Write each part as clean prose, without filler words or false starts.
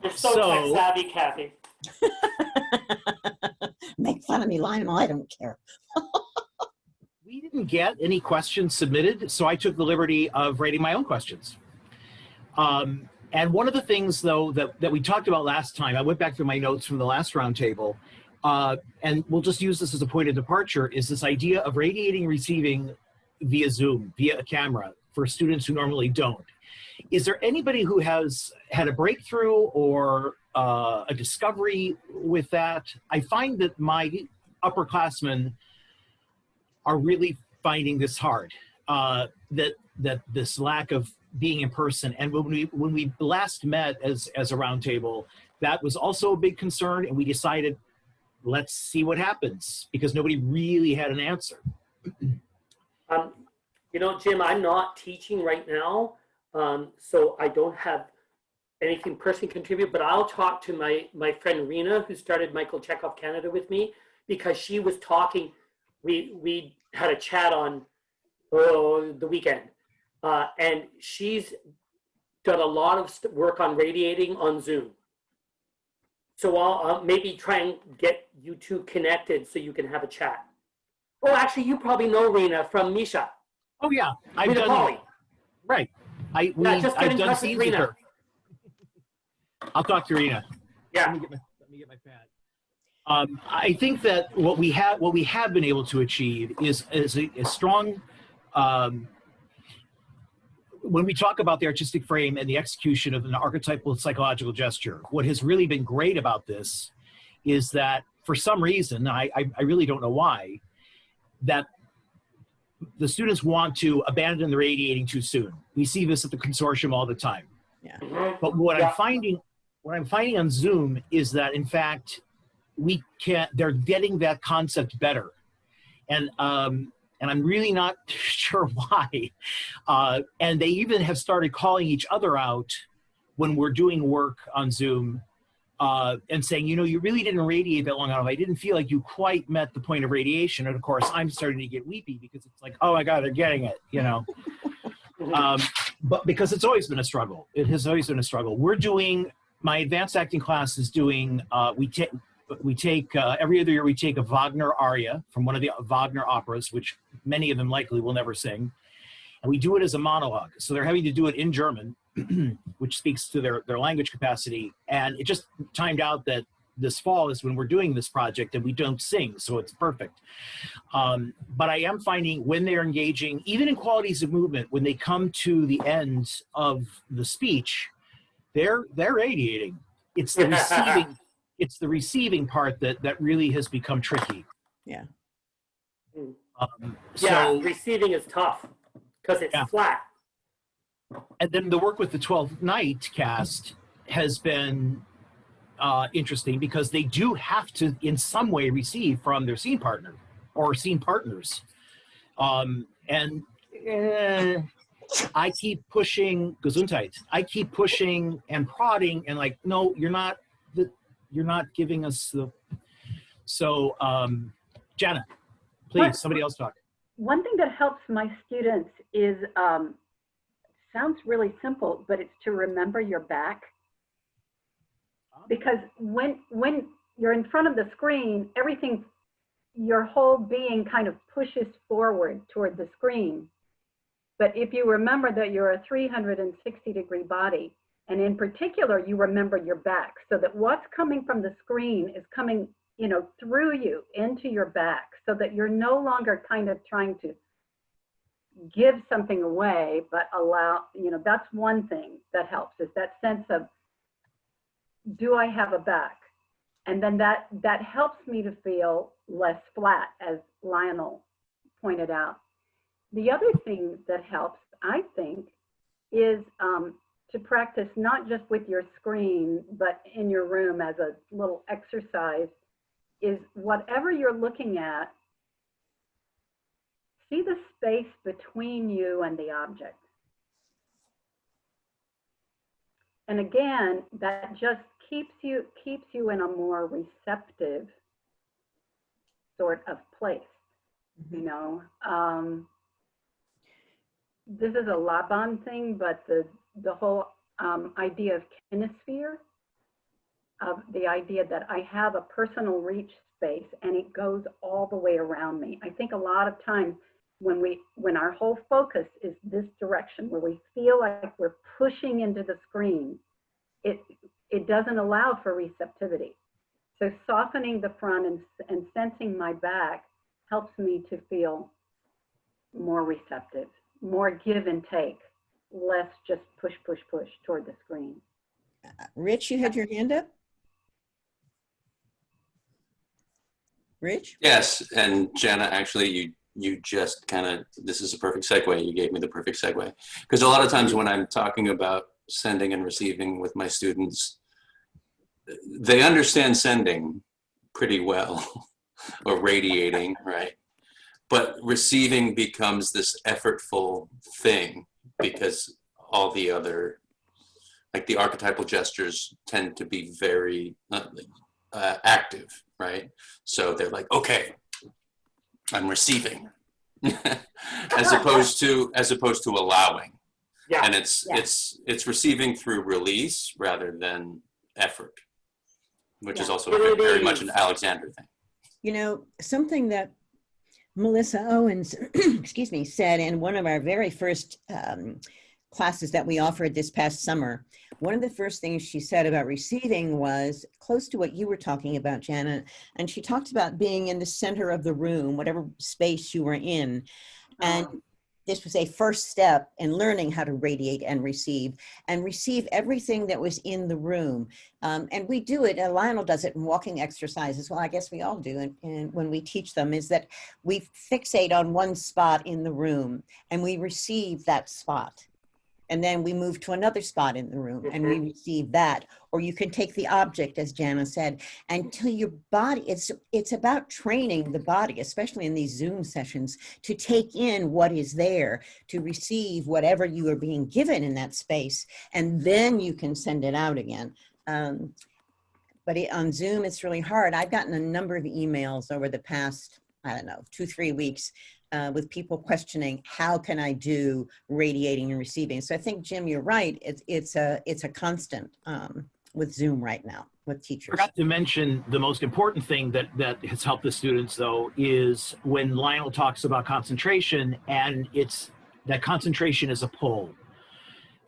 You're so tech savvy, Kathy. Make fun of me, Lionel. I don't care. We didn't get any questions submitted, so I took the liberty of writing my own questions. And one of the things, though, that we talked about last time, I went back through my notes from the last roundtable, and we'll just use this as a point of departure, is this idea of radiating receiving via Zoom, via a camera, for students who normally don't. Is there anybody who has had a breakthrough or a discovery with that? I find that my upperclassmen are really finding this hard, that this lack of being in person. And when we last met as a roundtable, that was also a big concern, and we decided, let's see what happens, because nobody really had an answer. You know, Jim, I'm not teaching right now, so I don't have anything personally contribute, but I'll talk to my friend Rena, who started Michael Chekhov Canada with me, because she was talking, we had a chat on the weekend, and she's done a lot of work on radiating on Zoom. So I'll maybe try and get you two connected so you can have a chat. Oh, actually, you probably know Rena from Misha. Oh yeah, I've done. Right. I've done scenes with her. I'll talk to Rena. Yeah. Let me get my pad. I think that what we have been able to achieve is a strong. When we talk about the artistic frame and the execution of an archetypal psychological gesture, what has really been great about this is that for some reason, I really don't know why, that the students want to abandon the radiating too soon. We see this at the consortium all the time. Yeah. But what I'm finding on Zoom is that, in fact, they're getting that concept better. And I'm really not sure why. And they even have started calling each other out when we're doing work on Zoom, and saying, you know, you really didn't radiate that long enough. I didn't feel like you quite met the point of radiation. And of course, I'm starting to get weepy because it's like, oh my God, they're getting it, you know. But because it's always been a struggle. It has always been a struggle. We're doing, my advanced acting class is doing, we take every other year we take a Wagner aria from one of the Wagner operas, which many of them likely will never sing. And we do it as a monologue. So they're having to do it in German, which speaks to their language capacity. And it just timed out that this fall is when we're doing this project and we don't sing, so it's perfect. But I am finding when they're engaging, even in qualities of movement, when they come to the end of the speech, they're radiating. It's the receiving, it's the receiving part that really has become tricky. Yeah. So receiving is tough because it's flat. And then the work with the 12th Night cast has been interesting because they do have to, in some way, receive from their scene partner or scene partners. And I keep pushing Gesundheit. I keep pushing and prodding and like, no, you're not giving us the. So, Janet, please, somebody else talk. One thing that helps my students is, sounds really simple, but it's to remember your back. Because when you're in front of the screen, everything, your whole being kind of pushes forward toward the screen. But if you remember that you're a 360-degree body, and in particular, you remember your back, so that what's coming from the screen is coming, you know, through you into your back, so that you're no longer kind of trying to give something away, but allow, you know, that's one thing that helps, is that sense of, do I have a back? And then that helps me to feel less flat, as Lionel pointed out. The other thing that helps, I think, is to practice not just with your screen, but in your room as a little exercise, is whatever you're looking at, see the space between you and the object. And again, that just keeps you in a more receptive sort of place, you know. This is a Laban thing, but the whole idea of kinesphere of the idea that I have a personal reach space and it goes all the way around me. I think a lot of times when our whole focus is this direction, where we feel like we're pushing into the screen, it doesn't allow for receptivity. So softening the front and sensing my back helps me to feel more receptive, more give and take, less just push, push, push toward the screen. Rich, you had your hand up? Rich? Yes, and Jana, actually, you just kind of, this is a perfect segue. You gave me the perfect segue. Because a lot of times when I'm talking about sending and receiving with my students, they understand sending pretty well, or radiating, right? But receiving becomes this effortful thing because all the other, like the archetypal gestures tend to be very active, right? So they're like, okay, I'm receiving, as opposed to allowing. Yeah. And it's receiving through release rather than effort, which is also very much an Alexander thing. You know, something that Melissa Owens, excuse me, said in one of our very first classes that we offered this past summer, one of the first things she said about receiving was close to what you were talking about, Janet. And she talked about being in the center of the room, whatever space you were in. And this was a first step in learning how to radiate and receive everything that was in the room. And we do it, Lionel does it in walking exercises. Well, I guess we all do. And when we teach them is that we fixate on one spot in the room and we receive that spot. And then we move to another spot in the room and we receive that. Or you can take the object, as Jana said, until your body, it's about training the body, especially in these Zoom sessions, to take in what is there, to receive whatever you are being given in that space, and then you can send it out again. But on Zoom, it's really hard. I've gotten a number of emails over the past, I don't know, 2-3 weeks with people questioning, how can I do radiating and receiving? So I think, Jim, you're right. It's a constant with Zoom right now with teachers. I forgot to mention the most important thing that has helped the students, though, is when Lionel talks about concentration, and it's that concentration is a pull.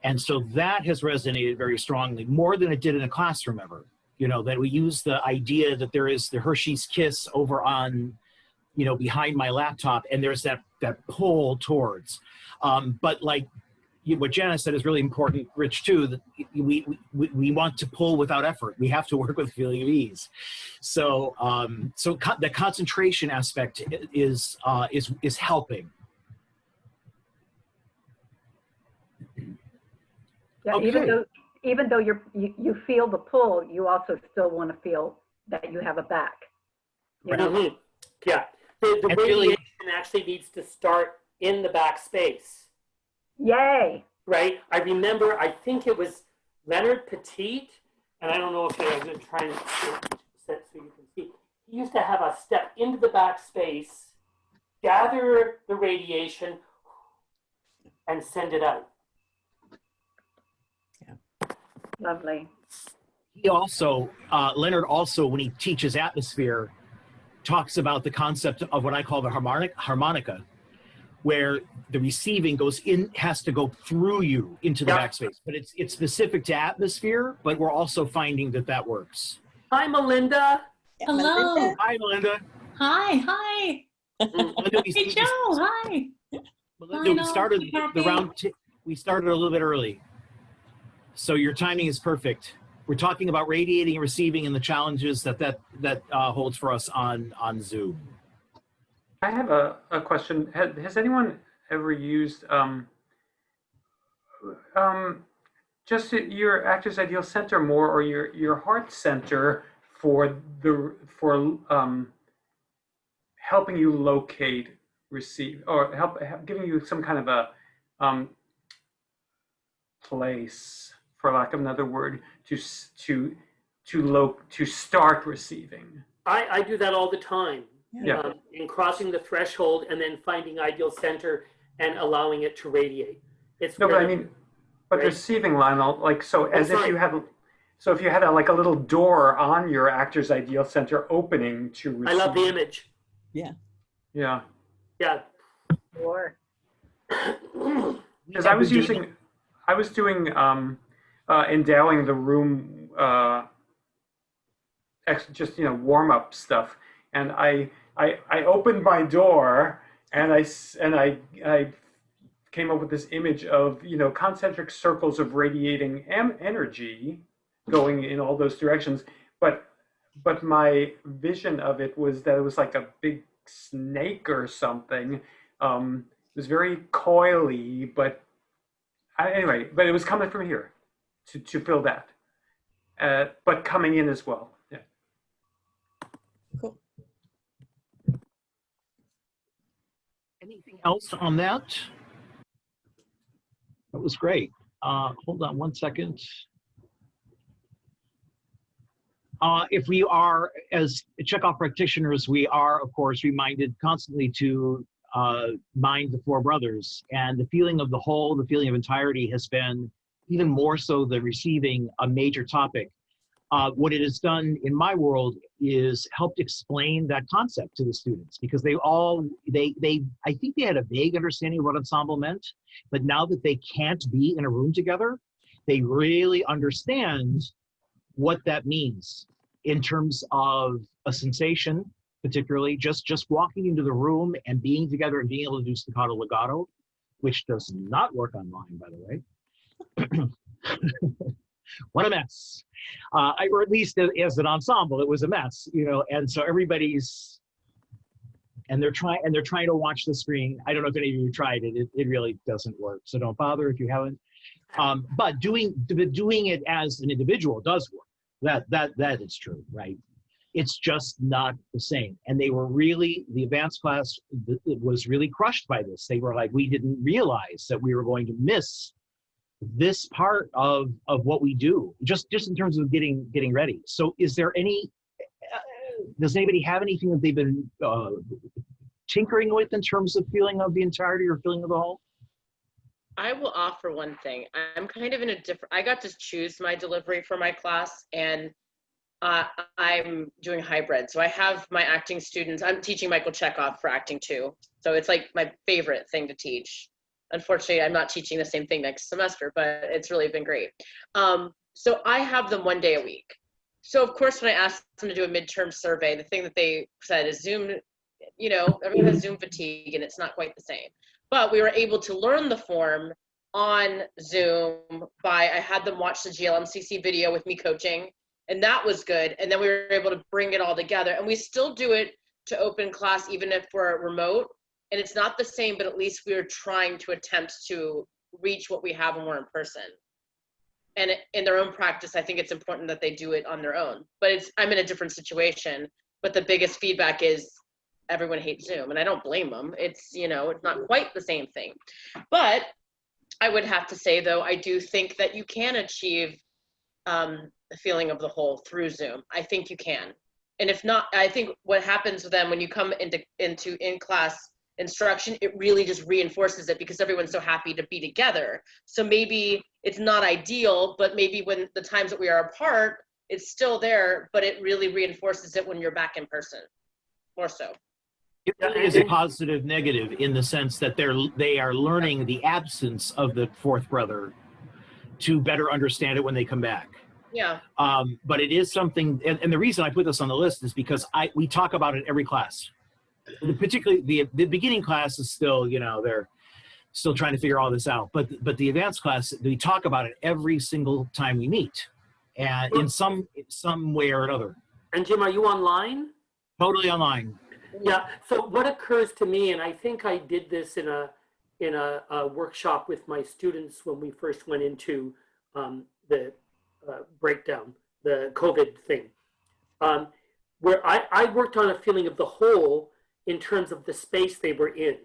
And so that has resonated very strongly, more than it did in a classroom ever. You know, that we use the idea that there is the Hershey's Kiss over on, you know, behind my laptop, and there's that pull towards. But like what Jana said is really important, Rich, too, that we want to pull without effort. We have to work with a feeling of ease. So the concentration aspect is helping. Yeah, Okay. even though you feel the pull, you also still want to feel that you have a back. You know? Yeah. The And radiation really- actually needs to start in the back space, Yay! right? I remember, I think it was Leonard Petit, and I don't know if I'm going to try and set so you can see. He used to have us step into the back space, gather the radiation, and send it out. Lovely. He also, Leonard also, when he teaches atmosphere, talks about the concept of what I call the harmonica, where the receiving goes in, has to go through you into the backspace. But it's specific to atmosphere, but we're also finding that works. Hi, Melinda. Hello. Melinda? Hi, Melinda. Hi. Melinda, Hey, Joe. Hi. Melinda, we Lionel, started happy. we started a little bit early. So your timing is perfect. We're talking about radiating and receiving and the challenges that holds for us on Zoom. I have a question. Has anyone ever used just your Actors Ideal Center more, or your heart center for helping you locate, receive, or giving you some kind of a place, for lack of another word, to start receiving? I do that all the time. Yeah. In crossing the threshold and then finding ideal center and allowing it to radiate. It's No, but I really- mean, but right. receiving, Lionel, like, so as if sorry. you have, So if you had like a little door on your Actors Ideal Center opening to receive. I love the image. Yeah. Yeah. Yeah. Or Because I was doing endowing the room, just warm up stuff, and I opened my door and I came up with this image of concentric circles of radiating energy going in all those directions, but my vision of it was that it was like a big snake or something. It was very coily, but anyway, but it was coming from here to fill that, but coming in as well. Yeah. Cool. Anything else on that? That was great. Hold on one second. If we are, as Chekhov practitioners, we are, of course, reminded constantly to mind the four brothers. And the feeling of the whole, the feeling of entirety has been even more so the receiving a major topic. What it has done in my world is helped explain that concept to the students, because they I think they had a vague understanding of what ensemble meant, but now that they can't be in a room together, they really understand what that means in terms of a sensation, particularly just walking into the room and being together and being able to do staccato legato, which does not work online, by the way. What a mess. Or at least as an ensemble, it was a mess, and so everybody's, and they're trying to watch the screen. I don't know if any of you tried it. It really doesn't work. So don't bother if you haven't. But doing it as an individual does work. That is true, right? It's just not the same. And they were really, the advanced class was really crushed by this. They were like, we didn't realize that we were going to miss this part of what we do, just in terms of getting ready. So is there any, does anybody have anything that they've been tinkering with in terms of feeling of the entirety or feeling of the whole? I will offer one thing. I'm kind of in a different, I got to choose my delivery for my class, and I'm doing hybrid. So I have my acting students, I'm teaching Michael Chekhov for acting too. So it's like my favorite thing to teach. Unfortunately, I'm not teaching the same thing next semester, but it's really been great. So I have them 1 day a week. So of course, when I asked them to do a midterm survey, the thing that they said is Zoom, everyone has Zoom fatigue and it's not quite the same. But we were able to learn the form on Zoom I had them watch the GLMCC video with me coaching, and that was good. And then we were able to bring it all together, and we still do it to open class even if we're remote. And it's not the same, but at least we are trying to attempt to reach what we have when we're in person. And in their own practice, I think it's important that they do it on their own. But I'm in a different situation. But the biggest feedback is everyone hates Zoom, and I don't blame them. It's it's not quite the same thing. But I would have to say, though, I do think that you can achieve the feeling of the whole through Zoom. I think you can. And if not, I think what happens then when you come into in-class instruction, it really just reinforces it because everyone's so happy to be together. So maybe it's not ideal, but maybe when the times that we are apart, it's still there, but it really reinforces it when you're back in person, more so. It really is a positive negative in the sense that they are learning the absence of the fourth brother to better understand it when they come back. Yeah. But it is something, and the reason I put this on the list is because we talk about it every class. Particularly the beginning class is still, they're still trying to figure all this out. But the advanced class, we talk about it every single time we meet, and in some way or another. And Jim, are you online? Totally online. Yeah. So what occurs to me, and I think I did this in a workshop with my students when we first went into the breakdown, the COVID thing, where I worked on a feeling of the whole in terms of the space they were in,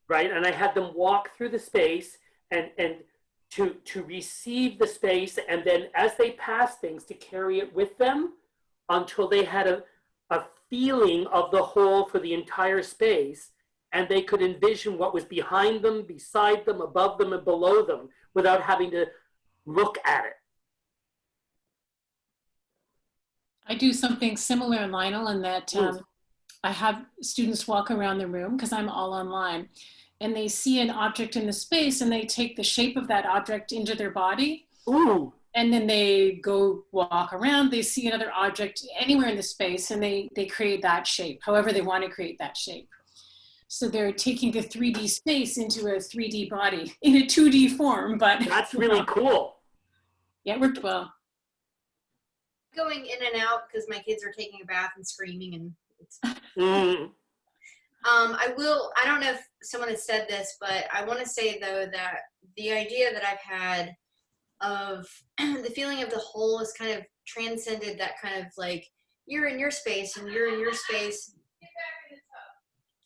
right? And I had them walk through the space and to receive the space, and then as they passed things, to carry it with them until they had a feeling of the whole for the entire space, and they could envision what was behind them, beside them, above them, and below them without having to look at it. I do something similar, Lionel, in that I have students walk around the room because I'm all online, and they see an object in the space and they take the shape of that object into their body. Ooh. And then they go walk around, they see another object anywhere in the space, and they create that shape, however they want to create that shape. So they're taking a 3D space into a 3D body in a 2D form, but That's really cool. yeah, it worked well. Going in and out because my kids are taking a bath and screaming, and it's I don't know if someone has said this, but I want to say though that the idea that I've had of the feeling of the whole is kind of transcended that kind of like you're in your space and you're in your space.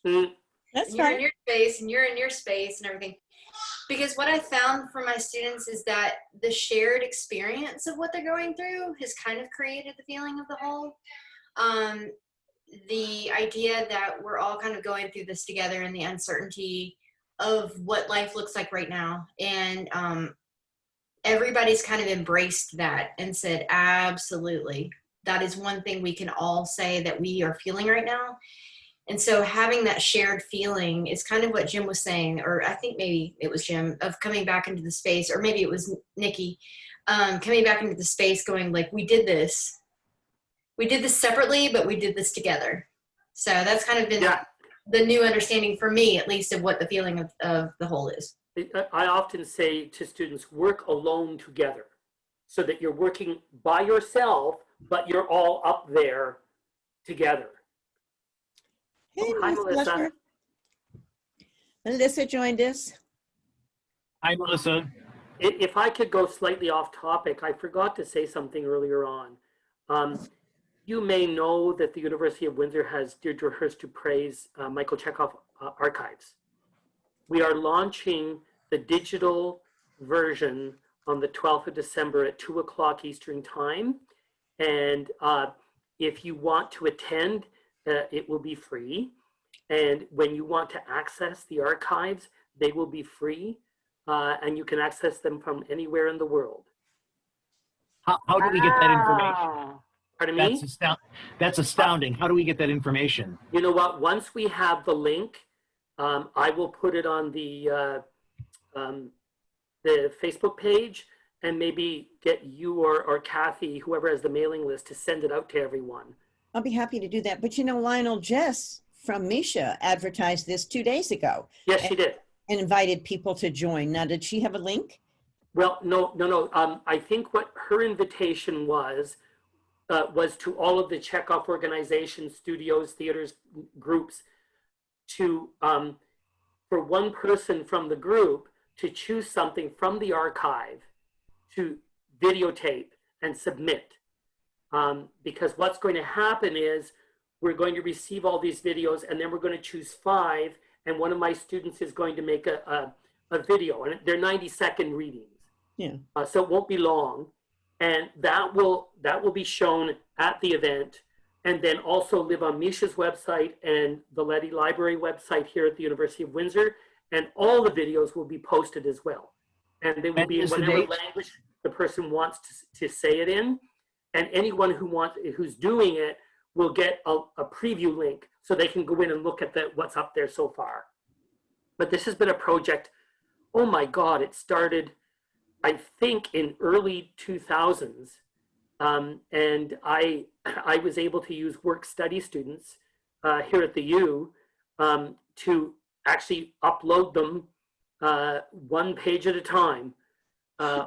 That's you're fine. in your space and you're in your space and everything. Because what I found for my students is that the shared experience of what they're going through has kind of created the feeling of the whole. The idea that we're all kind of going through this together and the uncertainty of what life looks like right now. And everybody's kind of embraced that and said, absolutely. That is one thing we can all say that we are feeling right now. And so having that shared feeling is kind of what Jim was saying, or I think maybe it was Jim, of coming back into the space, or maybe it was Nikki, coming back into the space going like, we did this separately, but we did this together. So that's kind of been the new understanding for me, at least, of what the feeling of the whole is. I often say to students, work alone together, so that you're working by yourself, but you're all up there together. Hey, Hi, Melissa. Melissa joined us. Hi, Melissa. If I could go slightly off topic, I forgot to say something earlier on. You may know that the University of Windsor has Deirdre Hurst to Praise Michael Chekhov archives. We are launching the digital version on the 12th of December at 2 o'clock Eastern Time. And if you want to attend, it will be free. And when you want to access the archives, they will be free. And you can access them from anywhere in the world. How do we get that information? Pardon me? That's astounding. How do we get that information? You know what? Once we have the link, I will put it on the Facebook page, and maybe get you or Kathy, whoever has the mailing list, to send it out to everyone. I'll be happy to do that. But you know, Lionel Jess from Misha advertised this 2 days ago. Yes, she did. And invited people to join. Now, did she have a link? Well, no. I think what her invitation was to all of the Chekhov organizations, studios, theaters, groups, to for one person from the group to choose something from the archive to videotape and submit. Because what's going to happen is we're going to receive all these videos, and then we're going to choose 5, and one of my students is going to make a video, and they're 90-second readings. Yeah. So it won't be long, and that will be shown at the event, and then also live on Misha's website and the Letty Library website here at the University of Windsor, and all the videos will be posted as well. And they will be in whatever language the person wants to say it in, and anyone who's doing it will get a preview link so they can go in and look at what's up there so far. But this has been a project, oh my God, it started, I think, in early 2000s. And I was able to use work-study students here at the U to actually upload them 1 page at a time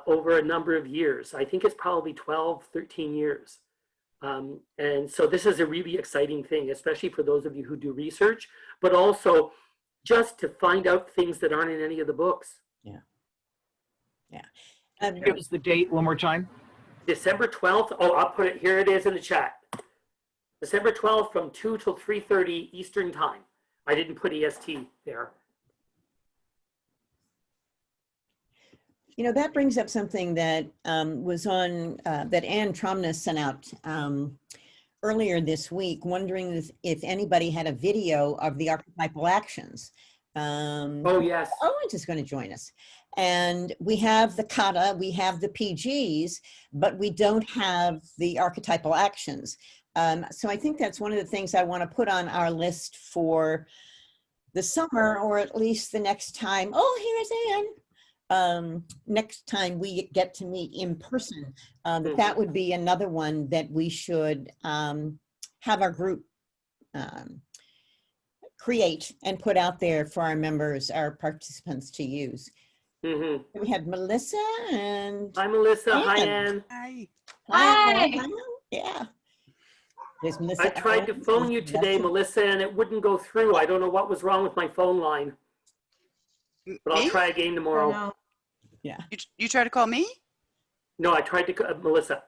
over a number of years. I think it's probably 12, 13 years. And so this is a really exciting thing, especially for those of you who do research, but also just to find out things that aren't in any of the books. Yeah. Give us the date one more time. December 12th. Oh, I'll put it, here it is in the chat. December 12th from 2 till 3:30 Eastern Time. I didn't put EST there. You know, that brings up something that was on, that Ann Tromna sent out earlier this week, wondering if anybody had a video of the archetypal actions. Oh, yes. Owens is going to join us. And we have the kata, we have the PGs, but we don't have the archetypal actions. So I think that's one of the things I want to put on our list for the summer, or at least the next time. Oh, here's Anne. Next time we get to meet in person, that would be another one that we should have our group create and put out there for our members, our participants to use. We have Melissa and Hi, Melissa. Hi, Anne. Anne. Hi. Yeah. There's Melissa. I tried to phone you today, Melissa, and it wouldn't go through. I don't know what was wrong with my phone line, but I'll Me? try again tomorrow. Yeah. You try to call me? No, I tried to Melissa.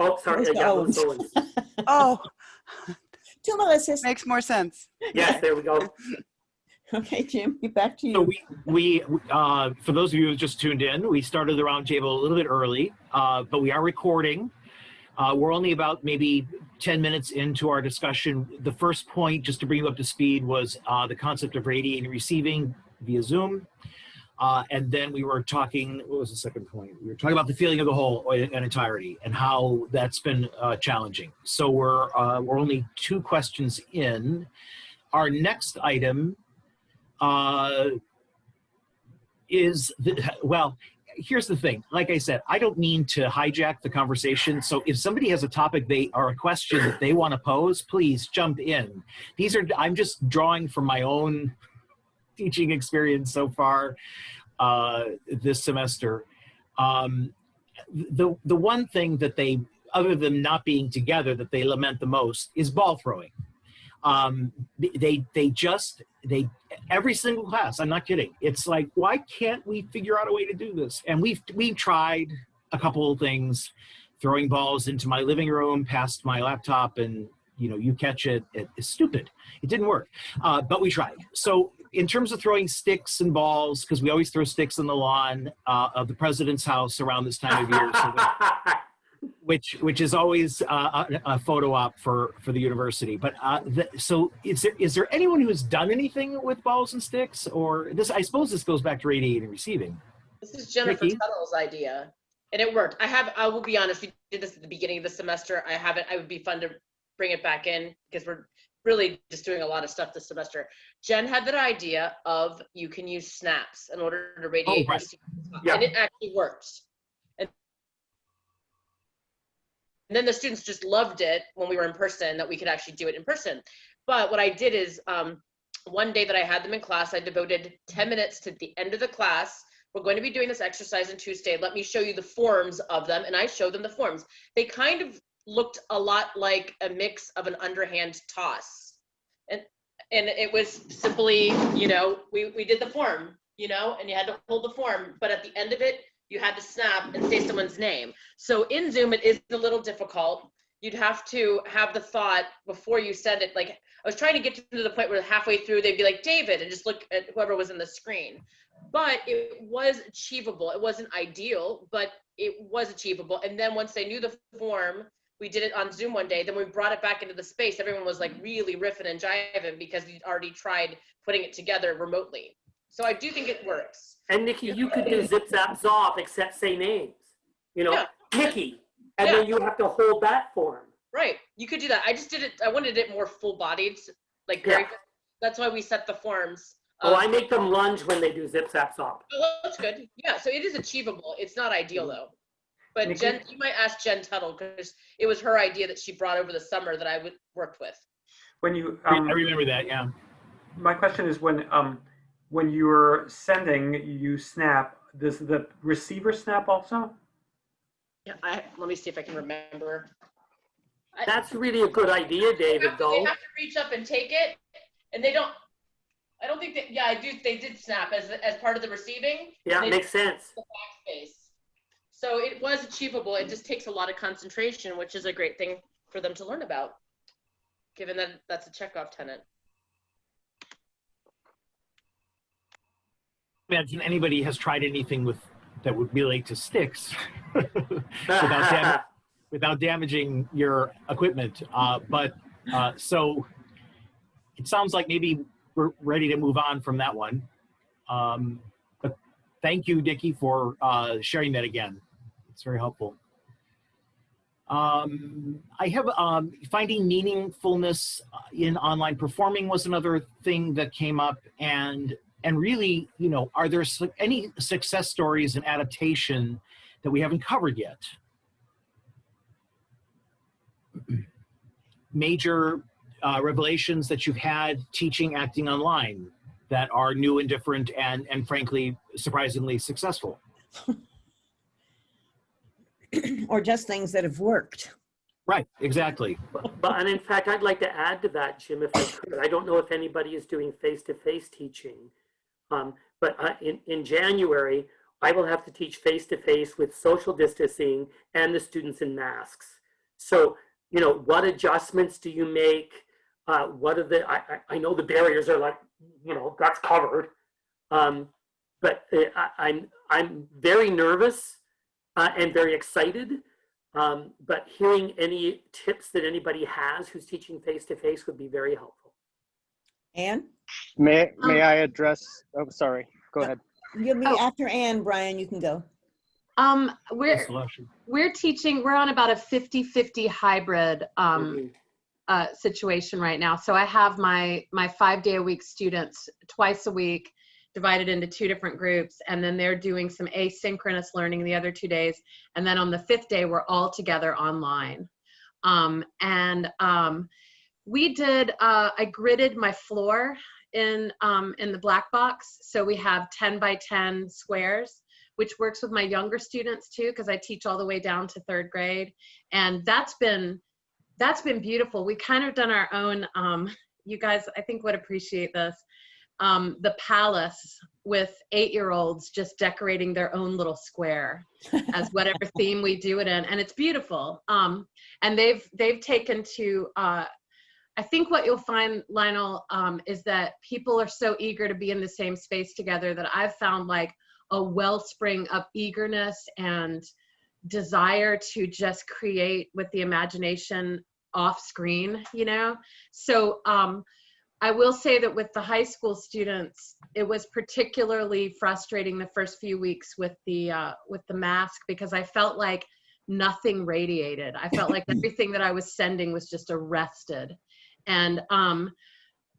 Oh, sorry. Melissa Yeah, Owens. Melissa Owens. Oh, Two Melissas. makes more sense. Yes, there we go. Okay, Jim, back to you. So we for those of you who just tuned in, we started the roundtable a little bit early, but we are recording. We're only about maybe 10 minutes into our discussion. The first point, just to bring you up to speed, was the concept of radiating and receiving via Zoom. And then we were talking, what was the second point? We were talking about the feeling of the whole in entirety and how that's been challenging. So we're only 2 questions in. Our next item is, well, here's the thing. Like I said, I don't mean to hijack the conversation. So if somebody has a topic or a question that they want to pose, please jump in. I'm just drawing from my own teaching experience so far this semester. The one thing that they, other than not being together, that they lament the most is ball throwing. Every single class, I'm not kidding. It's like, why can't we figure out a way to do this? And we've tried a couple of things, throwing balls into my living room past my laptop, and you catch it. It's stupid. It didn't work, but we tried. So in terms of throwing sticks and balls, because we always throw sticks on the lawn of the president's house around this time of year, so which is always a photo op for the university. But so is there anyone who has done anything with balls and sticks, or this? I suppose this goes back to radiating and receiving. This is Jennifer Nikki? Tuttle's idea, and it worked. I will be honest, we did this at the beginning of the semester. I would be fun to bring it back in because we're really just doing a lot of stuff this semester. Jen had that idea of you can use snaps in order to radiate, right. and it actually works. And then the students just loved it when we were in person, that we could actually do it in person. But what I did is one day that I had them in class, I devoted 10 minutes to the end of the class. We're going to be doing this exercise on Tuesday. Let me show you the forms of them. And I showed them the forms. They kind of looked a lot like a mix of an underhand toss. And it was simply, we did the form, and you had to hold the form. But at the end of it, you had to snap and say someone's name. So in Zoom, it is a little difficult. You'd have to have the thought before you send it. Like, I was trying to get to the point where halfway through, they'd be like, David, and just look at whoever was in the screen. But it was achievable. It wasn't ideal, but it was achievable. And then once they knew the form, we did it on Zoom one day. Then we brought it back into the space. Everyone was like really riffing and jiving because we'd already tried putting it together remotely. So I do think it works. And Nikki, you could do zip zap zop except say names. Yeah. Nikki, and then you have to hold that form. Right. You could do that. I just did it. I wanted it more full bodied. Like very. That's why we set the forms. I make them lunge when they do zip zap zop. Oh, that's good. Yeah. So it is achievable. It's not ideal though. But Nikki? Jen, you might ask Jen Tuttle because it was her idea that she brought over the summer that I worked with. When you, I remember that, yeah. my question is when you're sending, you snap. Does the receiver snap also? Yeah. Let me see if I can remember. That's really a good idea, David, They though. have to reach up and take it, and they don't. I don't think that. Yeah, I do. They did snap as part of the receiving. Yeah, They makes sense. the backspace. So it was achievable. It just takes a lot of concentration, which is a great thing for them to learn about, given that that's a checkoff tenant. Imagine anybody has tried anything that would relate to sticks without damaging your equipment. So it sounds like maybe we're ready to move on from that one. But thank you, Dickie, for sharing that again. It's very helpful. I have finding meaningfulness in online performing was another thing that came up, and really, you know, are there any success stories in adaptation that we haven't covered yet? Major revelations that you've had teaching acting online that are new and different and frankly surprisingly successful. Or just things that have worked. Right, exactly. And in fact, I'd like to add to that, Jim, if I could. I don't know if anybody is doing face-to-face teaching, but in January, I will have to teach face-to-face with social distancing and the students in masks. So, you know, what adjustments do you make? What are the, I know the barriers are like, you know, that's covered. But I'm very nervous and very excited. But hearing any tips that anybody has who's teaching face-to-face would be very helpful. Anne? May I address, oh, sorry, go ahead. You'll be after Anne, Brian, you can go. We're teaching, we're on about a 50-50 hybrid situation right now. So I have my 5-day-a-week students twice a week, divided into 2 different groups, and then they're doing some asynchronous learning the other 2 days. And then on the 5th day, we're all together online. We did, I gridded my floor in the black box. So we have 10 by 10 squares, which works with my younger students too, because I teach all the way down to 3rd grade. And that's been beautiful. We kind of done our own, you guys, I think would appreciate this. The palace with 8-year-olds just decorating their own little square as whatever theme we do it in, and it's beautiful. And they've taken to, I think what you'll find, Lionel, is that people are so eager to be in the same space together that I've found like a wellspring of eagerness and desire to just create with the imagination off screen, you know? So, I will say that with the high school students, it was particularly frustrating the first few weeks with the mask, because I felt like nothing radiated. I felt like everything that I was sending was just arrested. And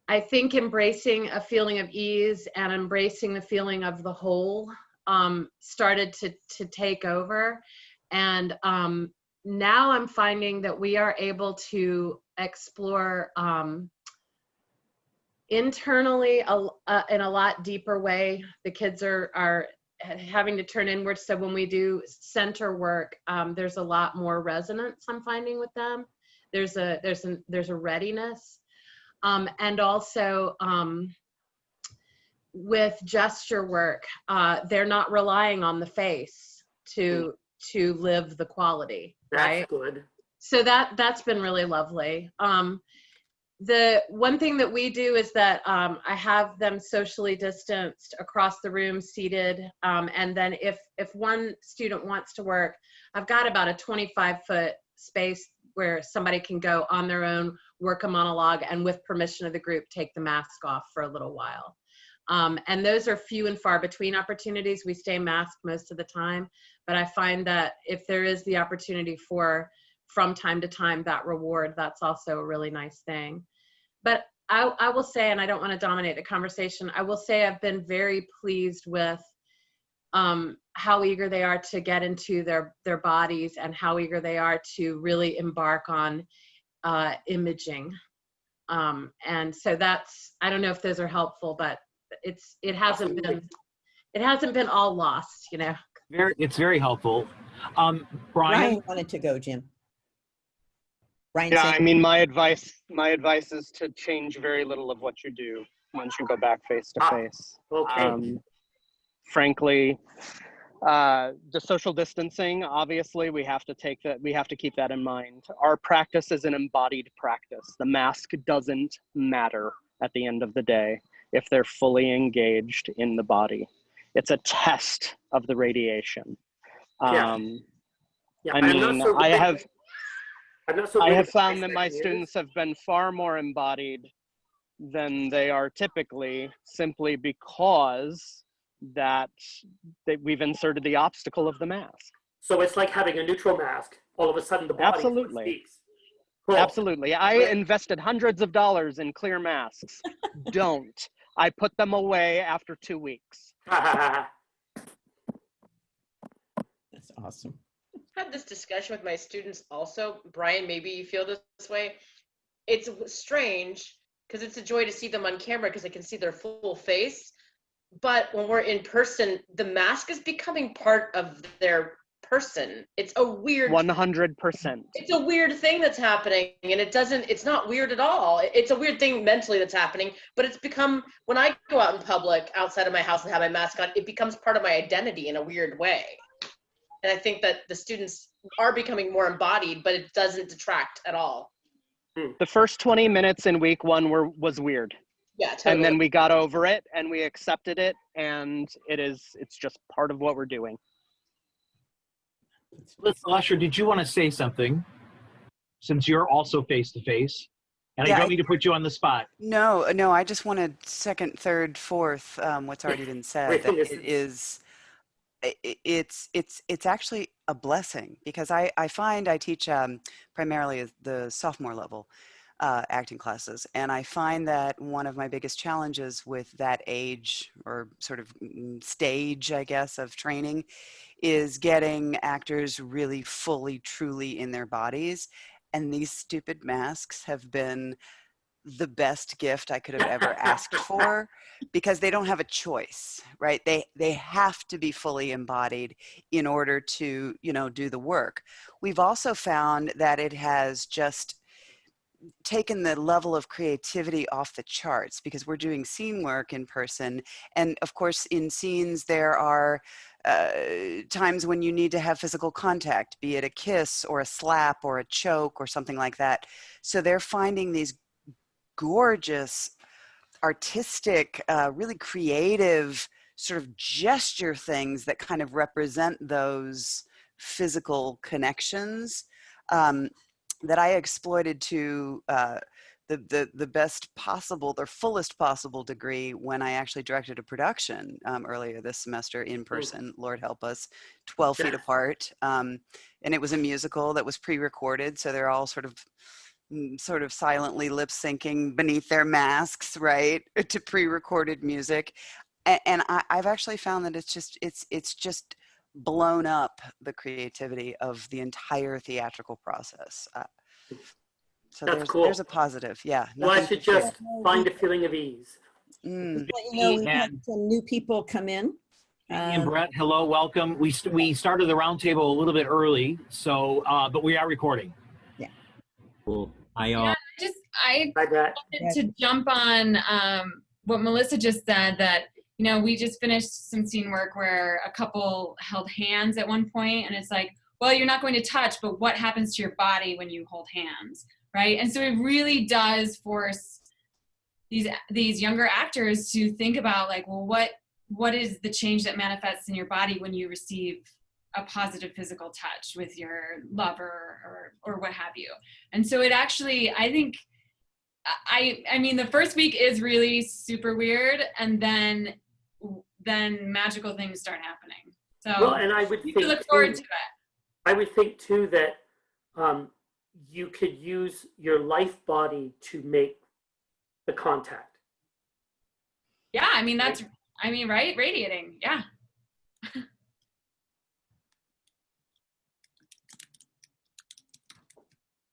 I think embracing a feeling of ease and embracing the feeling of the whole started to take over. And now I'm finding that we are able to explore internally in a lot deeper way. The kids are having to turn inward. So when we do center work, there's a lot more resonance I'm finding with them. There's a readiness. And also with gesture work, they're not relying on the face to live the quality, right? That's good. So that's been really lovely. The one thing that we do is that I have them socially distanced across the room, seated, and then if one student wants to work, I've got about a 25-foot space where somebody can go on their own, work a monologue, and with permission of the group, take the mask off for a little while. And those are few and far between opportunities. We stay masked most of the time, but I find that if there is the opportunity for, from time to time, that reward, that's also a really nice thing. But I will say, and I don't want to dominate the conversation, I will say I've been very pleased with how eager they are to get into their bodies and how eager they are to really embark on imaging. And so that's, I don't know if those are helpful, but it hasn't been all lost, you know. It's very helpful. Brian wanted to go, Jim. Brian, yeah, I mean, my advice is to change very little of what you do once you go back face to face. Okay. Frankly, the social distancing, obviously, we have to keep that in mind. Our practice is an embodied practice. The mask doesn't matter at the end of the day if they're fully engaged in the body. It's a test of the radiation. Yeah. I mean, I have found that my students have been far more embodied then they are typically simply because that we've inserted the obstacle of the mask. So it's like having a neutral mask. All of a sudden, the body Absolutely. speaks. Cool. Absolutely. I invested hundreds of dollars in clear masks. Don't. I put them away after 2 weeks. That's awesome. I've had this discussion with my students also. Brian, maybe you feel this way. It's strange because it's a joy to see them on camera because I can see their full face. But when we're in person, the mask is becoming part of their person. It's a weird 100%. It's a weird thing that's happening, and it's not weird at all. It's a weird thing mentally that's happening, but it's become, when I go out in public outside of my house and have my mask on, it becomes part of my identity in a weird way. And I think that the students are becoming more embodied, but it doesn't detract at all. The first 20 minutes in week 1 was weird. Yeah, totally. And then we got over it and we accepted it, and it's just part of what we're doing. Listen, Lusher, did you want to say something since you're also face to face? And Yeah, I don't mean to put you on the spot. No, I just wanted second, third, fourth, what's already been said. That it's actually a blessing, because I find I teach primarily at the sophomore level acting classes, and I find that one of my biggest challenges with that age or sort of stage, I guess, of training is getting actors really fully, truly in their bodies. And these stupid masks have been the best gift I could have ever asked for, because they don't have a choice, right? They have to be fully embodied in order to, do the work. We've also found that it has just taken the level of creativity off the charts, because we're doing scene work in person. And of course, in scenes, there are times when you need to have physical contact, be it a kiss or a slap or a choke or something like that. So they're finding these gorgeous, artistic, really creative sort of gesture things that kind of represent those physical connections that I exploited to the best possible, their fullest possible degree when I actually directed a production earlier this semester in person, Lord help us, 12 feet apart. And it was a musical that was pre-recorded, so they're all sort of silently lip syncing beneath their masks, right, to pre-recorded music. And I've actually found that it's just blown up the creativity of the entire theatrical process. So That's cool. There's a positive. Yeah. Well, I should just find a feeling of ease. Let you know, we had some new people come in. And Brett, hello, welcome. We started the roundtable a little bit early, so but we are recording. Yeah. Cool. I wanted to jump on what Melissa just said, that we just finished some scene work where a couple held hands at one point, and it's like, well, you're not going to touch, but what happens to your body when you hold hands, right? And so it really does force these younger actors to think about, like, well, what is the change that manifests in your body when you receive a positive physical touch with your lover or what have you. And so it actually, I think, I mean, the first week is really super weird, and then magical things start happening. So well, and I would you think can look forward to it. I would think too that you could use your life body to make the contact. Yeah, I mean, right? Radiating, yeah.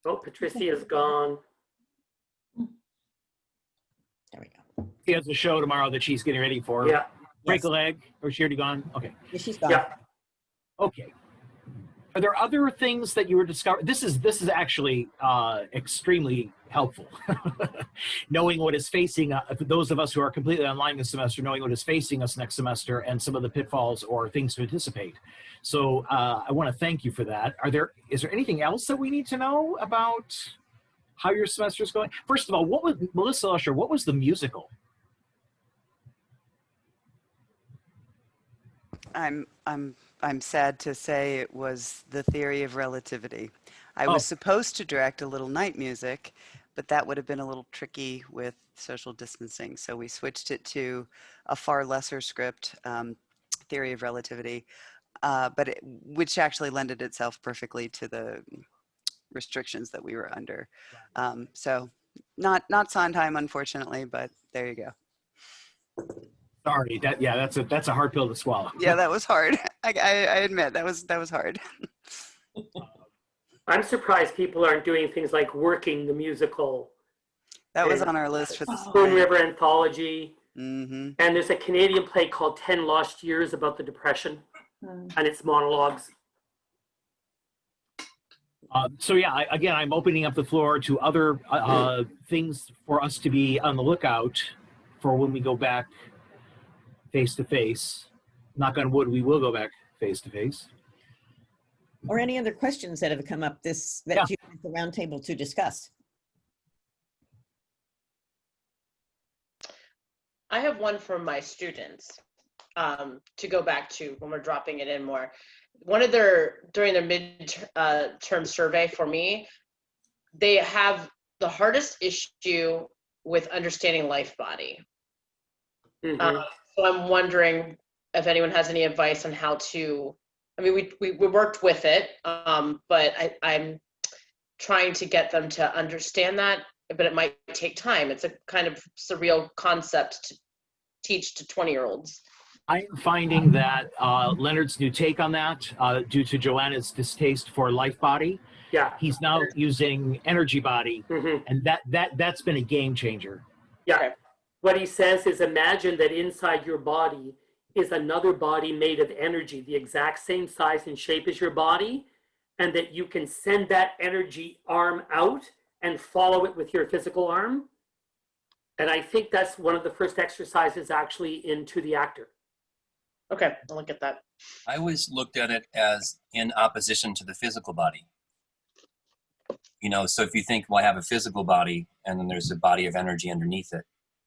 Oh, Patricia's gone. There we go. She has a show tomorrow that she's getting ready for. Yeah. Break a leg, or is she already gone? Okay. Yeah, she's gone. Yeah. Okay. Are there other things that you were discovering? This is actually extremely helpful. Knowing what is facing for those of us who are completely online this semester, knowing what is facing us next semester and some of the pitfalls or things to anticipate. So I want to thank you for that. Is there anything else that we need to know about how your semester is going? First of all, Melissa Lusher, what was the musical? I'm sad to say it was The Theory of Relativity. I was supposed to direct a little night music, but that would have been a little tricky with social distancing. So we switched it to a far lesser script, theory of relativity, which actually lended itself perfectly to the restrictions that we were under. So not Sondheim, unfortunately, but there you go. Sorry, that's a hard pill to swallow. Yeah, that was hard. I admit that was hard. I'm surprised people aren't doing things like Working the musical. That was and on our list for the Spoon spring. River Anthology. Mm-hmm. And there's a Canadian play called 10 Lost Years about the Depression, and it's monologues. So yeah, again, I'm opening up the floor to other things for us to be on the lookout for when we go back face to face. Knock on wood, we will go back face to face. Or any other questions that have come up that you want the roundtable to discuss? I have one from my students to go back to when we're dropping it in more. During their mid-term survey for me, they have the hardest issue with understanding life body. Mm-hmm. So I'm wondering if anyone has any advice on how to, I mean, we worked with it, but I'm trying to get them to understand that, but it might take time. It's a kind of surreal concept to teach to 20-year-olds. I'm finding that Leonard's new take on that, due to Joanna's distaste for life body, he's now using energy body, and that's been a game changer. Yeah. Okay. What he says is, imagine that inside your body is another body made of energy, the exact same size and shape as your body, and that you can send that energy arm out and follow it with your physical arm. And I think that's one of the first exercises actually into the actor. Okay, I'll look at that. I always looked at it as in opposition to the physical body. You know, so if you think, well, I have a physical body and then there's a body of energy underneath it.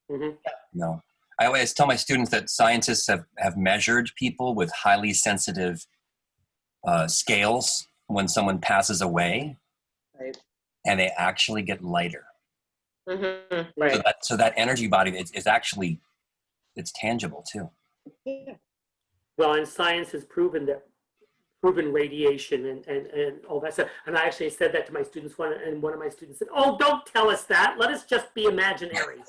Mm-hmm. You know, I always tell my students that scientists have measured people with highly sensitive scales when someone passes away, right, and they actually get lighter. Mm-hmm. Right. So that energy body is actually, it's tangible too. Yeah. Well, and science has proven radiation and all that stuff. And I actually said that to my students, and one of my students said, "Oh, don't tell us that. Let us just be imaginary."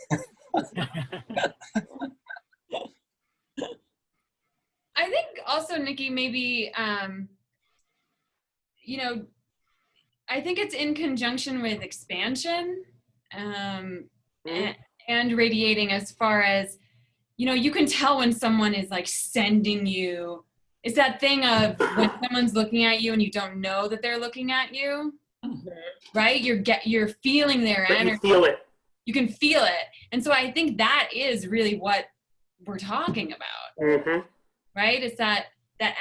I think also, Nikki, maybe, you know, I think it's in conjunction with expansion and radiating, as far as, you know, you can tell when someone is like sending you. It's that thing of when someone's looking at you and you don't know that they're looking at you, right? You're feeling their energy. You feel it. You can feel it. And so I think that is really what we're talking about, mm-hmm. right? It's that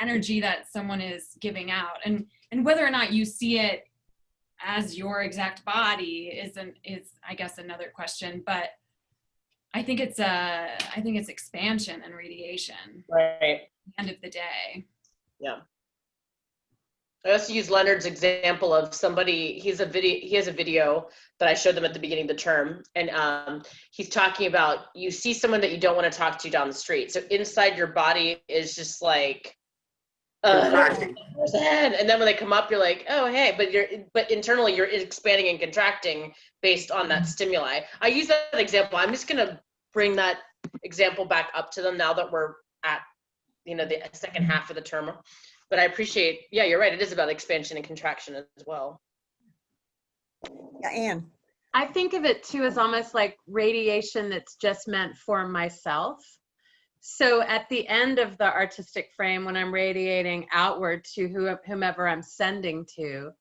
energy that someone is giving out. And whether or not you see it as your exact body is I guess another question, but I think it's expansion and radiation. Right. At the end of the day. Yeah. I also use Leonard's example of somebody, he has a video that I showed them at the beginning of the term. And he's talking about, you see someone that you don't want to talk to down the street. So inside your body is just like, and then when they come up, you're like, oh, hey, but internally you're expanding and contracting based on that stimuli. I use that example. I'm just going to bring that example back up to them now that we're at, you know, the second half of the term. But I appreciate, yeah, you're right. It is about expansion and contraction as well. Yeah, Anne. I think of it too as almost like radiation that's just meant for myself. So at the end of the artistic frame, when I'm radiating outward to whomever I'm sending to,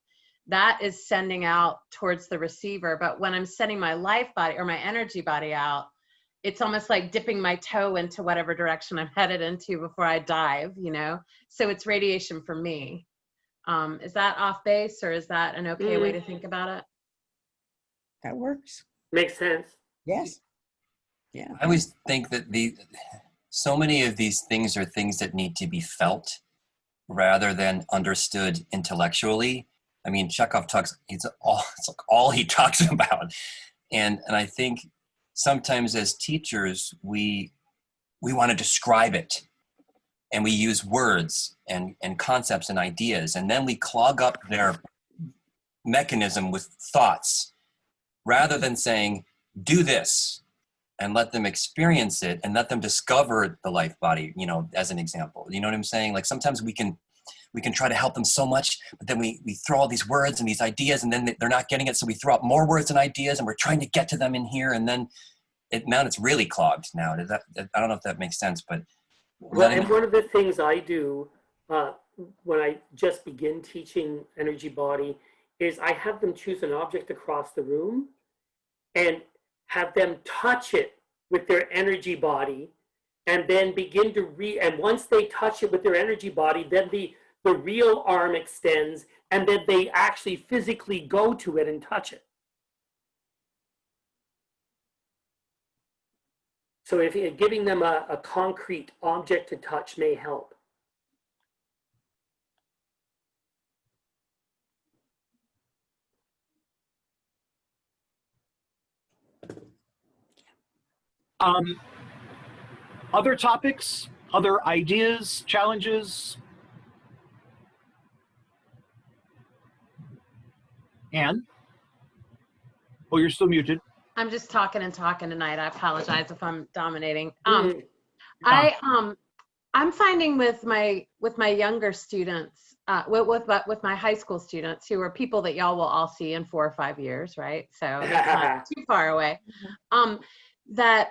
that is sending out towards the receiver. But when I'm sending my life body or my energy body out, it's almost like dipping my toe into whatever direction I'm headed into before I dive, you know? So it's radiation for me. Is that off base, or is that an okay way to think about it? That works. Makes sense. Yes. Yeah. I always think that so many of these things are things that need to be felt rather than understood intellectually. I mean, Chekhov talks, it's like all he talks about. And I think sometimes as teachers, we want to describe it, and we use words and concepts and ideas, and then we clog up their mechanism with thoughts rather than saying, do this, and let them experience it and let them discover the life body, you know, as an example. You know what I'm saying? Like sometimes we can try to help them so much, but then we throw all these words and these ideas, and then they're not getting it. So we throw out more words and ideas, and we're trying to get to them in here. And then it's really clogged now. I don't know if that makes sense, but. Well, and one of the things I do when I just begin teaching energy body is I have them choose an object across the room and have them touch it with their energy body, and then begin to and once they touch it with their energy body, then the real arm extends, and then they actually physically go to it and touch it. So if giving them a concrete object to touch may help. Other topics, other ideas, challenges? Anne? Oh, you're still muted. I'm just talking and talking tonight. I apologize if I'm dominating. Mm. I'm finding with my younger students, with my high school students, who are people that y'all will all see in 4 or 5 years, right? So it's not too far away. That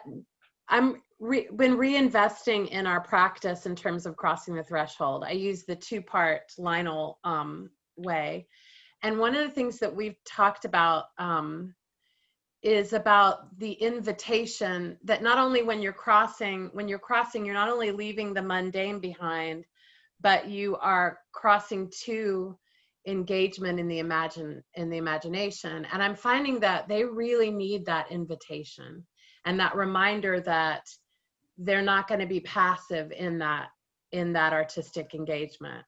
I'm been reinvesting in our practice in terms of crossing the threshold. I use the 2-part Lionel way, and one of the things that we've talked about is about the invitation that not only when you're crossing, you're not only leaving the mundane behind, but you are crossing to engagement in the imagination. And I'm finding that they really need that invitation and that reminder that they're not going to be passive in that artistic engagement.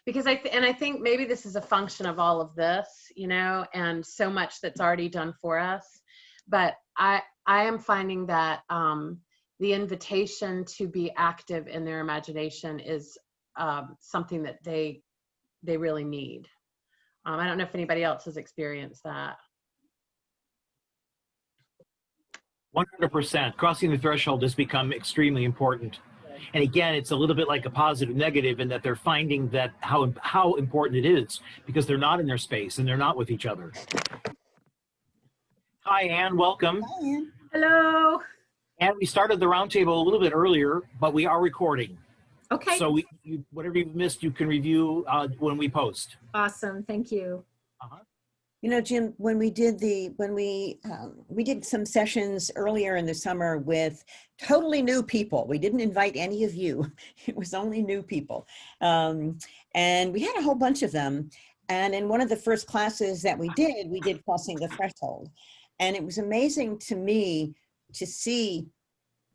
Because I think maybe this is a function of all of this, you know, and so much that's already done for us. But I am finding that the invitation to be active in their imagination is something that they really need. I don't know if anybody else has experienced that. 100%. Crossing the threshold has become extremely important. And again, it's a little bit like a positive negative in that they're finding that how important it is because they're not in their space and they're not with each other. Hi, Anne. Welcome. Hi, Anne. Hello. And we started the roundtable a little bit earlier, but we are recording. Okay. So whatever you've missed, you can review when we post. Awesome. Thank you. You know, Jim, when we did we did some sessions earlier in the summer with totally new people. We didn't invite any of you. It was only new people. And we had a whole bunch of them. And in one of the first classes that we did Crossing the Threshold. And it was amazing to me to see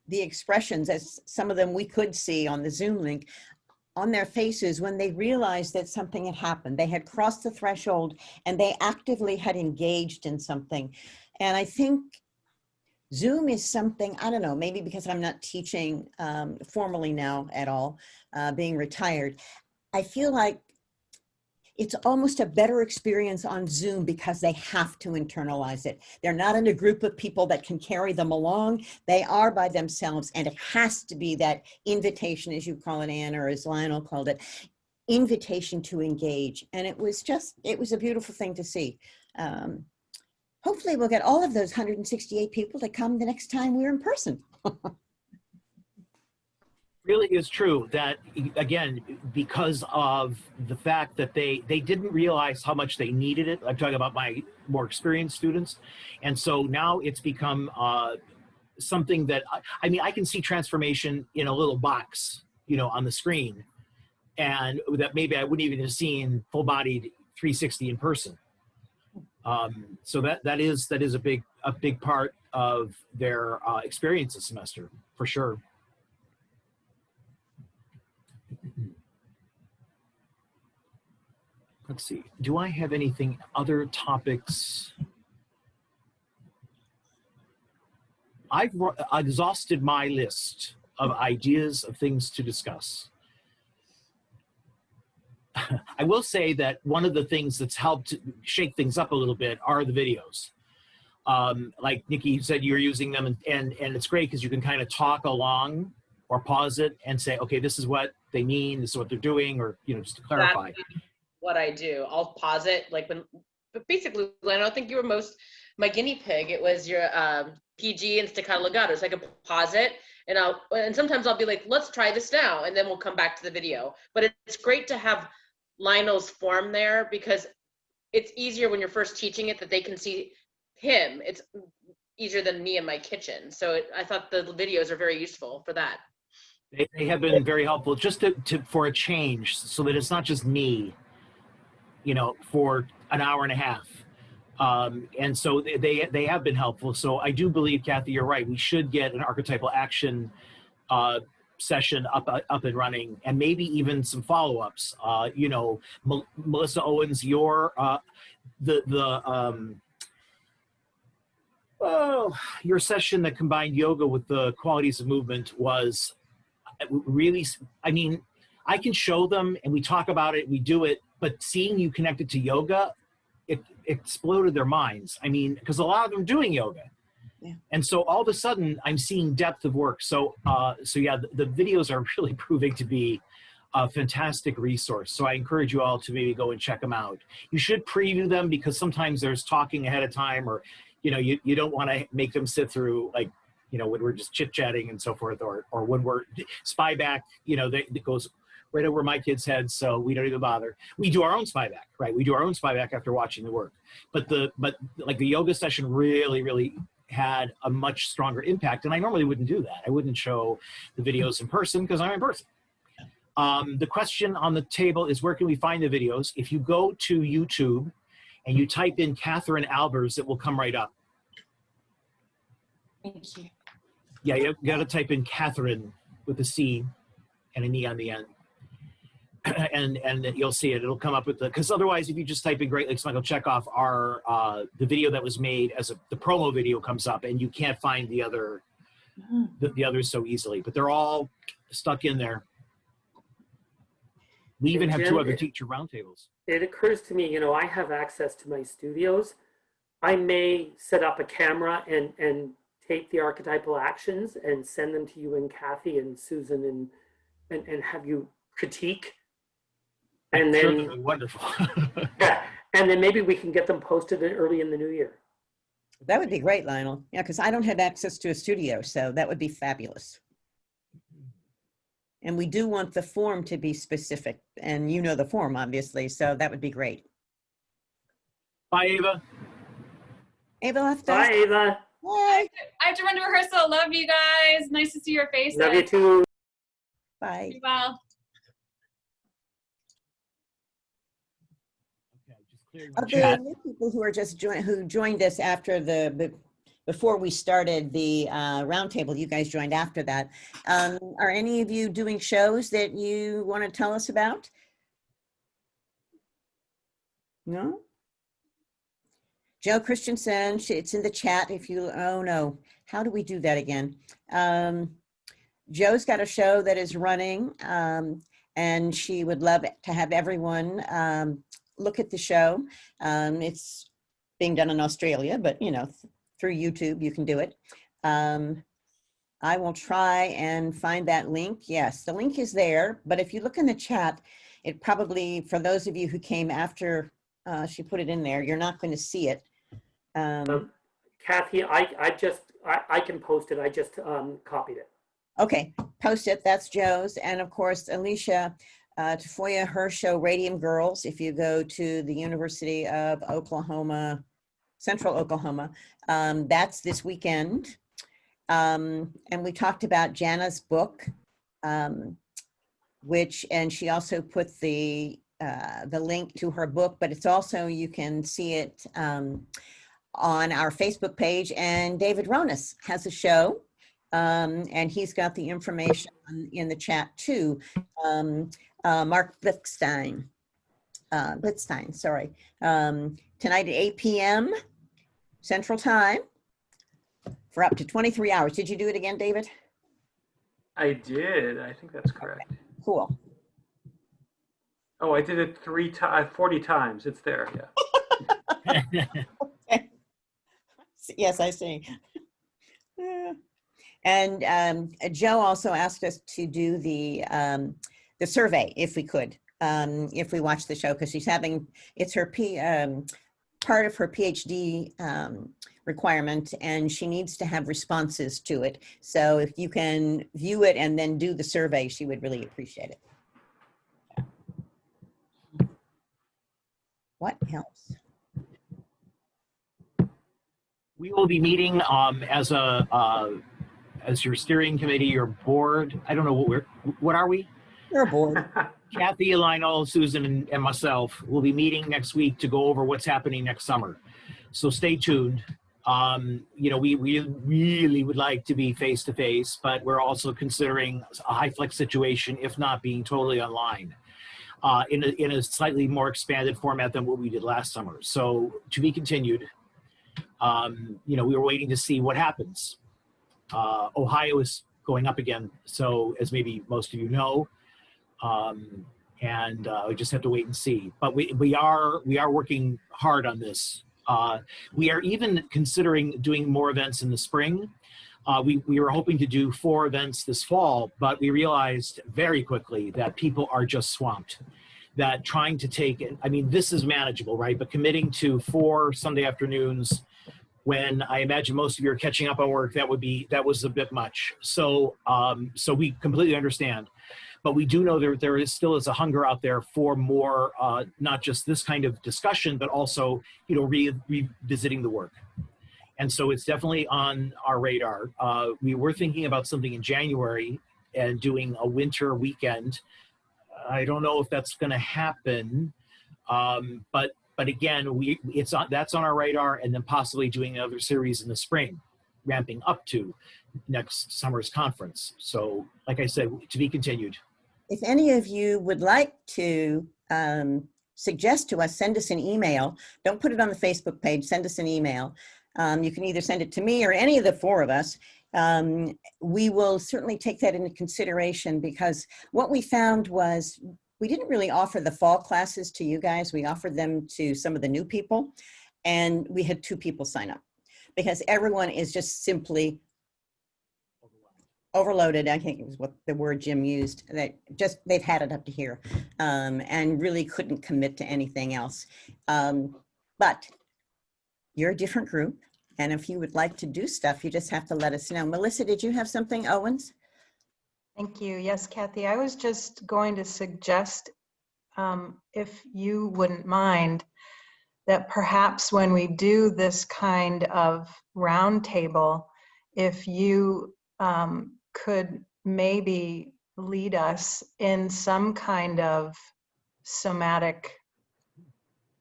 the expressions, as some of them we could see on the Zoom link, on their faces when they realized that something had happened. They had crossed the threshold and they actively had engaged in something. And I think Zoom is something, I don't know, maybe because I'm not teaching formally now at all, being retired, I feel like it's almost a better experience on Zoom because they have to internalize it. They're not in a group of people that can carry them along. They are by themselves, and it has to be that invitation, as you call it, Anne, or as Lionel called it, invitation to engage. And it was a beautiful thing to see. Hopefully we'll get all of those 168 people to come the next time we're in person. Really is true that, again, because of the fact that they didn't realize how much they needed it. I'm talking about my more experienced students. And so now it's become something that, I mean, I can see transformation in a little box, you know, on the screen, and that maybe I wouldn't even have seen full-bodied 360 in person. So that is a big part of their experience this semester, for sure. Let's see, do I have anything, other topics? I've exhausted my list of ideas of things to discuss. I will say that one of the things that's helped shake things up a little bit are the videos. Like Nikki said, you're using them, and it's great because you can kind of talk along or pause it and say, okay, this is what they mean, this is what they're doing, or, you know, just to clarify. That's what I do. I'll pause it, like when, but basically, I don't think you were my guinea pig. It was your PG and staccato legato. So I can pause it, and sometimes I'll be like, let's try this now, and then we'll come back to the video. But it's great to have Lionel's form there because it's easier when you're first teaching it that they can see him. It's easier than me in my kitchen. So I thought the videos are very useful for that. They have been very helpful just for a change, so that it's not just me, you know, for an hour and a half. And so they have been helpful. So I do believe, Kathy, you're right. We should get an archetypal action session up and running, and maybe even some follow-ups. You know, Melissa Owens, your session that combined yoga with the qualities of movement was really, I mean, I can show them and we talk about it, we do it, but seeing you connected to yoga, it exploded their minds. I mean, because a lot of them are doing yoga. Yeah. And so all of a sudden I'm seeing depth of work. So yeah, the videos are really proving to be a fantastic resource. So I encourage you all to maybe go and check them out. You should preview them because sometimes there's talking ahead of time, or, you know, you don't want to make them sit through, like, you know, when we're just chit-chatting and so forth, or when we're spy back, you know, it goes right over my kids' heads, so we don't even bother. We do our own spy back, right? We do our own spy back after watching the work. But like the yoga session really had a much stronger impact, and I normally wouldn't do that. I wouldn't show the videos in person because I'm in person. The question on the table is, where can we find the videos? If you go to YouTube and you type in Catherine Albers, it will come right up. Thank you. Yeah, you got to type in Catherine with a C and an E on the end. and you'll see it. It'll come up with because otherwise, if you just type in Great Lakes Michael Chekhov, the video that was made as the promo video comes up, and you can't find the others so easily. But they're all stuck in there. We even have two other teacher roundtables. It occurs to me, you know, I have access to my studios. I may set up a camera and take the archetypal actions and send them to you and Kathy and Susan and have you critique. And then wonderful. Yeah, and then maybe we can get them posted early in the new year. That would be great, Lionel. Yeah, because I don't have access to a studio, so that would be fabulous. And we do want the form to be specific, and you know the form, obviously, so that would be great. Bye, Ava. Ava left us. Bye, Ava. Bye. I have to run to rehearsal. Love you guys. Nice to see your faces. Love you too. Bye. Be well. Of the new people who are just joined us after before we started the roundtable, you guys joined after that. Are any of you doing shows that you want to tell us about? No? Joe Christensen, it's in the chat if you, oh no, how do we do that again? Joe's got a show that is running and she would love to have everyone look at the show. It's being done in Australia, but you know, through YouTube, you can do it. I will try and find that link. Yes, the link is there, but if you look in the chat, it probably, for those of you who came after she put it in there, you're not going to see it. Kathy, I can post it. I just copied it. Okay, post it. That's Joe's. And of course, Alicia Tafoya, her show, Radium Girls, if you go to the University of Oklahoma, Central Oklahoma, that's this weekend. And we talked about Jana's book, and she also put the link to her book, but it's also, you can see it on our Facebook page, and David Ronas has a show, and he's got the information in the chat too. Mark Blitzstein, sorry. Tonight at 8 p.m. Central Time. for up to 23 hours. Did you do it again, David? I did. I think that's correct. Cool. Oh, I did it 40 times. It's there. Yeah. Okay. Yes, I see. Yeah. And Joe also asked us to do the survey if we could, if we watch the show, because she's having, it's her part of her PhD requirement, and she needs to have responses to it. So if you can view it and then do the survey, she would really appreciate it. What else? We will be meeting as your steering committee, your board. I don't know what are we? You're a board. Kathy, Lionel, Susan, and myself will be meeting next week to go over what's happening next summer. So stay tuned. We really would like to be face to face, but we're also considering a high flex situation, if not being totally online. In a slightly more expanded format than what we did last summer. So to be continued. We were waiting to see what happens. Ohio is going up again, so as maybe most of you know, we just have to wait and see. But we are working hard on this. We are even considering doing more events in the spring. We were hoping to do 4 events this fall, but we realized very quickly that people are just swamped. That trying to take it, I mean, this is manageable, right? But committing to 4 Sunday afternoons when I imagine most of you are catching up on work, that was a bit much. So we completely understand. But we do know there still is a hunger out there for more, not just this kind of discussion, but also, revisiting the work. And so it's definitely on our radar. We were thinking about something in January and doing a winter weekend. I don't know if that's going to happen, but again, that's on our radar, and then possibly doing another series in the spring, ramping up to next summer's conference. So, like I said, to be continued. If any of you would like to suggest to us, send us an email. Don't put it on the Facebook page. Send us an email. You can either send it to me or any of the 4 of us. We will certainly take that into consideration, because what we found was we didn't really offer the fall classes to you guys. We offered them to some of the new people, and we had 2 people sign up because everyone is just simply overloaded. I think it was what the word Jim used, that they've had it up to here, and really couldn't commit to anything else. But you're a different group. And if you would like to do stuff, you just have to let us know. Melissa, did you have something, Owens? Thank you. Yes, Kathy, I was just going to suggest, if you wouldn't mind, that perhaps when we do this kind of roundtable, if you could maybe lead us in some kind of somatic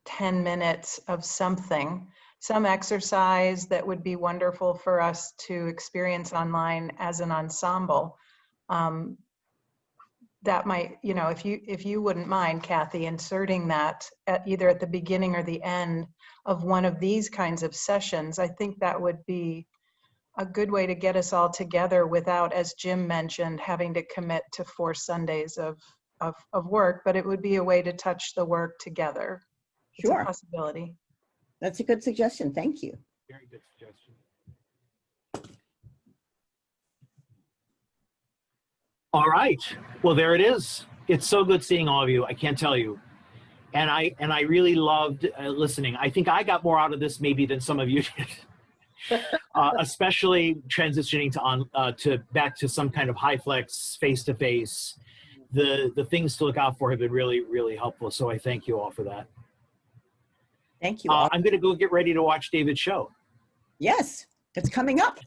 10 minutes of something, some exercise that would be wonderful for us to experience online as an ensemble. That might, if you wouldn't mind, Kathy, inserting that either at the beginning or the end of one of these kinds of sessions, I think that would be a good way to get us all together without, as Jim mentioned, having to commit to 4 Sundays of work, but it would be a way to touch the work together. Sure. It's a possibility. That's a good suggestion. Thank you. Very good suggestion. All right. Well, there it is. It's so good seeing all of you. I can't tell you. And I really loved listening. I think I got more out of this maybe than some of you did. Especially transitioning to back to some kind of high flex face to face. The things to look out for have been really, really helpful. So I thank you all for that. Thank you all. I'm going to go get ready to watch David's show. Yes, it's coming up.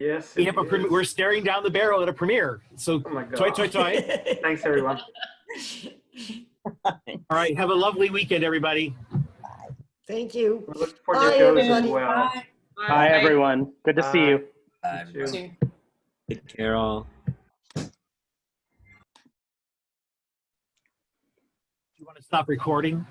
Yes. We're staring down the barrel at a premiere. So, Oh my God. toy, toy, toy. Thanks, everyone. All right. Have a lovely weekend, everybody. Thank you. We look forward Bye, to shows everybody. as well. Bye, everyone. Good to see you. Bye. Take care, all. Do you want to stop recording?